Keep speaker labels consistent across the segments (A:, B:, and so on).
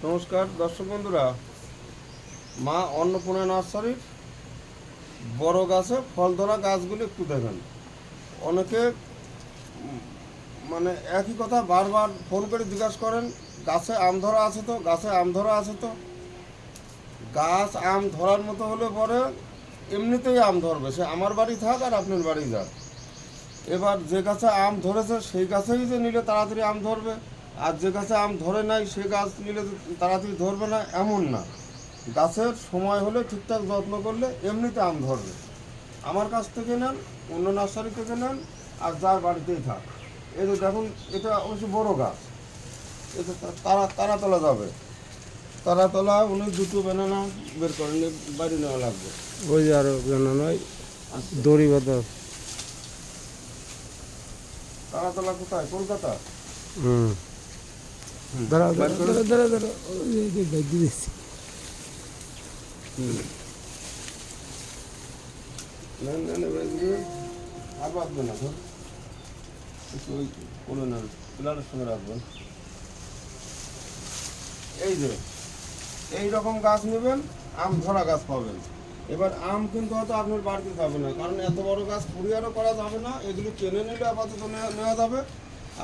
A: নমস্কার দর্শক বন্ধুরা, মা অন্নপূর্ণা নার্সারির বড় গাছে ফল ধরা গাছগুলো একটু দেখেন। অনেকে মানে একই কথা বারবার ফোন করে জিজ্ঞাসা করেন, গাছে আম ধরা আছে তো, গাছে আম ধরা আছে তো। গাছ আম ধরার মতো হলে পরে এমনিতেই আম ধরবে, সে আমার বাড়ি থাক আর আপনার বাড়ি যাক। এবার যে গাছে আম ধরেছে সেই গাছেই যে নিলে তাড়াতাড়ি আম ধরবে, আর যে গাছে আম ধরে নাই সে গাছ নিলে তাড়াতাড়ি ধরবে না এমন না। গাছের সময় হলে ঠিকঠাক যত্ন করলে এমনিতে আম ধরবে। আমার কাছ থেকে নেন, অন্য নার্সারি থেকে নেন, আর যার বাড়িতেই থাক। এই যে দেখুন, এটা অবশ্য বড় গাছ, এটা তারা তারা তোলা যাবে। তারা তোলা উনি দুটো ব্যানানা বের করেন, বাড়ি নেওয়া লাগবে।
B: ওই যে আরো নয় দড়ি বাঁধা।
A: তারা তোলা কোথায়? কলকাতা।
B: হুম, দাঁড়া দাঁড়া দাঁড়া দাঁড়া দাঁড়া, ওই যে গাইড দিয়েছি।
A: নেন নেন, এবার এগুলো আর বাঁধবে না, ধর একটু ওই করে নেন, পিলারের সঙ্গে রাখবেন। এই যে এই রকম গাছ নেবেন, আম ধরা গাছ পাবেন। এবার আম কিন্তু হয়তো আপনার বাড়িতে যাবে না, কারণ এত বড় গাছ কুরিয়ারও করা যাবে না। এগুলো টেনে নিলে আপাতত নেওয়া যাবে,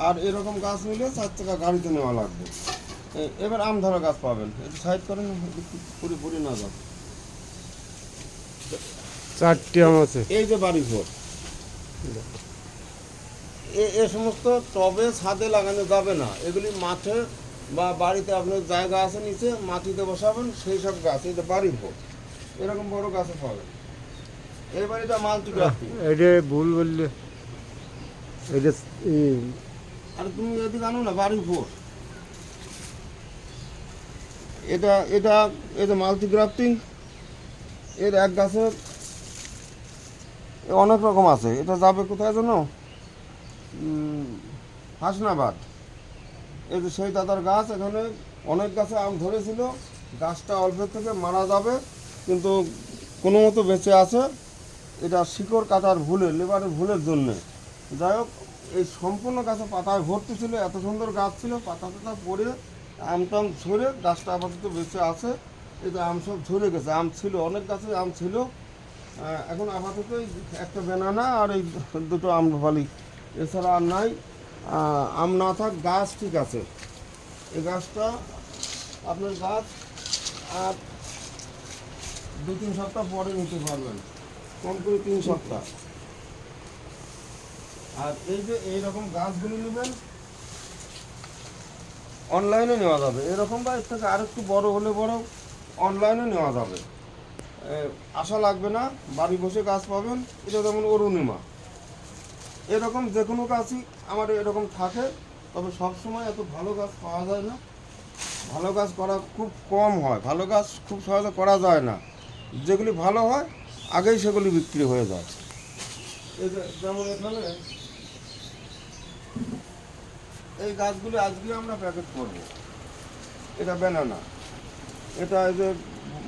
A: আর এরকম গাছ নিলে 4 চাকা গাড়িতে নেওয়া লাগবে। এবার আম ধরা গাছ পাবেন, একটু সাইড করেন, পুরি না যাবে।
B: 4টি আম আছে।
A: এই যে বাড়ি ঘর, এ সমস্ত টবে ছাদে লাগানো যাবে না। এগুলি মাঠে বা বাড়িতে আপনার জায়গা আছে নিচে মাটিতে বসাবেন, সেই সব গাছ। এই যে বাড়ি ভোগ এরকম বড় গাছে পাবেন। এই বাড়িটা মাল্টিগ্রাফটিং।
B: এটা ভুল বললে, এটা
A: আর তুমি এদিকে আনো না, বাড়ি ভোগ। এটা এটা এটা মাল্টিগ্রাফটিং। এর এক গাছের অনেক রকম আছে। এটা যাবে কোথায় জানো? হাসনাবাদ। এই যে সেই দাদার গাছ, এখানে অনেক গাছে আম ধরেছিল, গাছটা অল্পের থেকে মারা যাবে, কিন্তু কোনো মতো বেঁচে আছে। এটা শিকড় কাটার ভুলে, লেবারের ভুলের জন্যে। যাই হোক, এই সম্পূর্ণ গাছে পাতায় ভর্তি ছিল, এত সুন্দর গাছ ছিল, পাতা টাতা পড়ে আমটাম ঝরে গাছটা আপাতত বেঁচে আছে। এটা আম সব ঝরে গেছে, আম ছিল অনেক গাছে, আম ছিল। এখন আপাতত একটা বেনানা আর এই দুটো আম্রপালি, এছাড়া আর নাই। আম না থাক, গাছ ঠিক আছে। এই গাছটা আপনার গাছ আর 2-3 সপ্তাহ পরে নিতে পারবেন, কম করে 3 সপ্তাহ। আর এই যে এইরকম গাছগুলি নেবেন, অনলাইনে নেওয়া যাবে এরকম, বা এর থেকে আরেকটু বড় হলে বড় অনলাইনে নেওয়া যাবে। আশা লাগবে না, বাড়ি বসে গাছ পাবেন। এটা যেমন অরুণিমা, এরকম যে কোনো গাছই আমার এরকম থাকে, তবে সবসময় এত ভালো গাছ পাওয়া যায় না। ভালো গাছ করা খুব কম হয়, ভালো গাছ খুব সহজে করা যায় না। যেগুলি ভালো হয় আগেই সেগুলি বিক্রি হয়ে যায়। এই যে যেমন এখানে এই গাছগুলি আজকে আমরা প্যাকেট করব। এটা ব্যানানা, এটা এই যে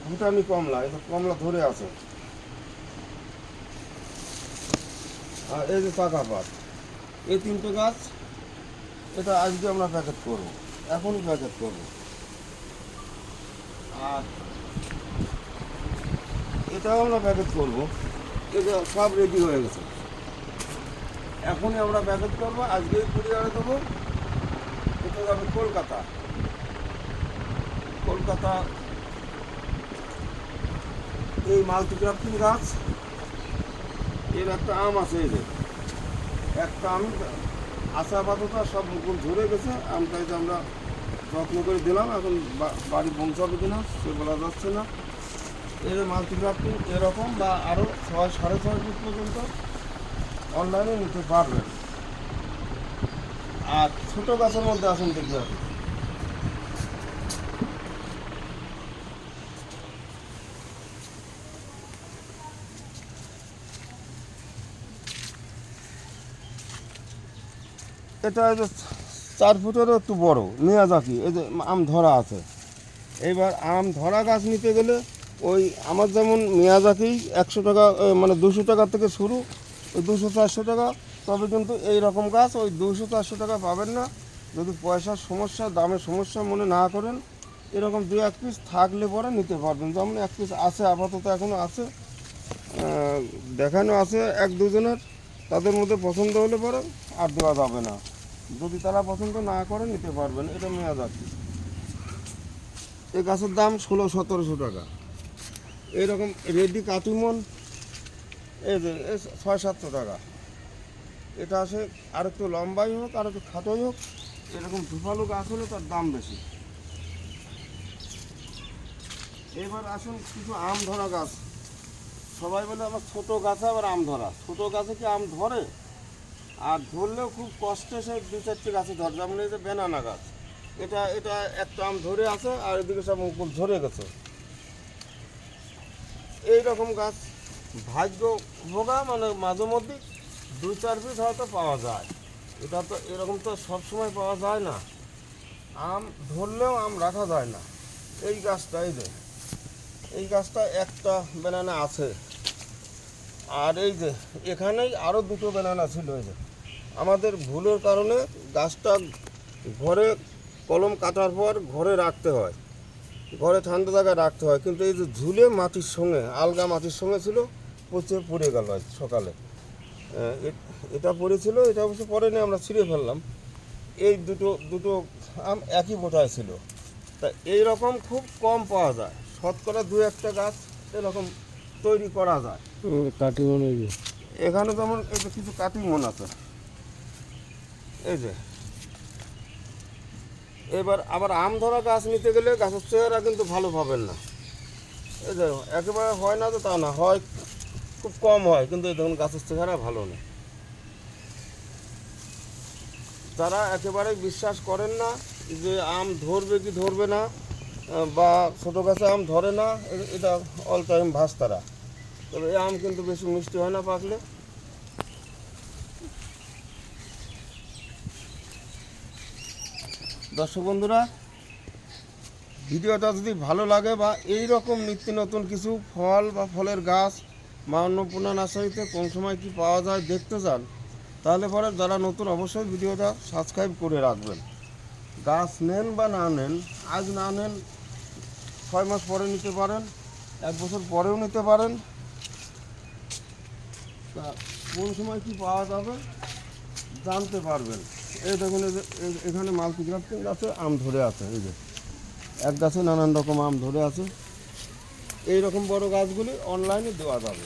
A: ভুটানি কমলা, এটা কমলা ধরে আছে। আর এই যে চাকাপাত, এই 3টে গাছ, এটা আজকে আমরা প্যাকেট করব, এখনই প্যাকেট করব। আর এটাও আমরা প্যাকেট করব, এটা সব রেডি হয়ে গেছে, এখনই আমরা প্যাকেট করব, আজকেই কুরিয়ারে দেবো। এটা যাবে কলকাতা। কলকাতা এই মাল্টিগ্রাফটিং গাছ, এর একটা আম আছে, এই যে একটা আম আছে আপাতত, সব মুকুল ঝরে গেছে। আমটা এই যে আমরা যত্ন করে দিলাম, এখন বাড়ি পৌঁছাবে কিনা সে বলা যাচ্ছে না। এর মাল্টিগ্রাফটিং এরকম বা আরও 6-6.5 ফুট পর্যন্ত অনলাইনে নিতে পারবেন। আর ছোটো গাছের মধ্যে আসুন দেখতে হবে। এটা এই যে 4 ফুটেরও একটু বড় মিয়াজাকি, এই যে আম ধরা আছে। এইবার আম ধরা গাছ নিতে গেলে ওই আমার যেমন মিয়াজাকি 100 টাকা, মানে 200 টাকা থেকে শুরু, ওই 200-400 টাকা। তবে কিন্তু এই রকম গাছ ওই 200-400 টাকা পাবেন না। যদি পয়সার সমস্যা, দামের সমস্যা মনে না করেন, এরকম 2-1 পিস থাকলে পরে নিতে পারবেন। যেমন 1 পিস আছে, আপাতত এখনও আছে, দেখানো আছে 1-2 জনের, তাদের মধ্যে পছন্দ হলে পরে আর দেওয়া যাবে না। যদি তারা পছন্দ না করে নিতে পারবেন, এটা নেওয়া যাচ্ছে। এই গাছের দাম 1600-1700 টাকা। এইরকম রেডি কাটিমন এই যে 600-700 টাকা। এটা আসে আর একটু লম্বাই হোক আর একটু খাটোই হোক, এরকম ঝুপালু গাছ হলে তার দাম বেশি। এবার আসুন কিছু আম ধরা গাছ। সবাই বলে আমার ছোটো গাছে আবার আম ধরা। ছোটো গাছে কি আম ধরে? আর ধরলেও খুব কষ্টে সে 2-4টি গাছে ধরে। যেমন এই যে বেনানা গাছ, এটা এটা একটা আম ধরে আছে আর এদিকে সব মুকুল ধরে গেছে। এই রকম গাছ ভাগ্য ভোগা, মানে মাঝে মধ্যে 2-4 পিস হয়তো পাওয়া যায়। এটা তো এরকম তো সবসময় পাওয়া যায় না। আম ধরলেও আম রাখা যায় না। এই গাছটা, এই যে এই গাছটা একটা বেনানা আছে, আর এই যে এখানেই আরও 2টো বেনানা ছিল। এই যে আমাদের ভুলের কারণে গাছটা ঘরে কলম কাটার পর ঘরে রাখতে হয়, ঘরে ঠান্ডা জায়গায় রাখতে হয়, কিন্তু এই যে ঝুলে মাটির সঙ্গে, আলগা মাটির সঙ্গে ছিল, পচে পড়ে গেল আজ সকালে। এটা পড়েছিল, এটা অবশ্য পড়েনি, আমরা ছিঁড়ে ফেললাম। এই দুটো আম একই বোটায় ছিল। তা এই রকম খুব কম পাওয়া যায়, শতকরা 2-1টা গাছ এরকম তৈরি করা যায়।
B: কাটিমন ওই যে
A: এখানে যেমন এই যে কিছু কাটিমন আছে, এই যে। এবার আবার আম ধরা গাছ নিতে গেলে গাছের চেহারা কিন্তু ভালো পাবেন না। এই যে একেবারে হয় না তো তা না, হয় খুব কম হয়, কিন্তু এই দেখুন গাছের চেহারা ভালো না। যারা একেবারে বিশ্বাস করেন না যে আম ধরবে কি ধরবে না, বা ছোটো গাছে আম ধরে না, এটা অল টাইম ভাস তারা। তবে এই আম কিন্তু বেশি মিষ্টি হয় না পাকলে। দর্শক বন্ধুরা, ভিডিওটা যদি ভালো লাগে বা এই রকম নিত্য নতুন কিছু ফল বা ফলের গাছ মা অন্নপূর্ণা নার্সারিতে কোন সময় কি পাওয়া যায় দেখতে চান, তাহলে পরে যারা নতুন অবশ্যই ভিডিওটা সাবস্ক্রাইব করে রাখবেন। গাছ নেন বা না নেন, আজ না নেন 6 মাস পরে নিতে পারেন, 1 বছর পরেও নিতে পারেন। তা কোন সময় কি পাওয়া যাবে জানতে পারবেন। এই দেখুন, এই যে এখানে মাল্টিগ্রাফটিং গাছে আম ধরে আছে, এই যে এক গাছে নানান রকম আম ধরে আছে। এই রকম বড় গাছগুলি অনলাইনে দেওয়া যাবে।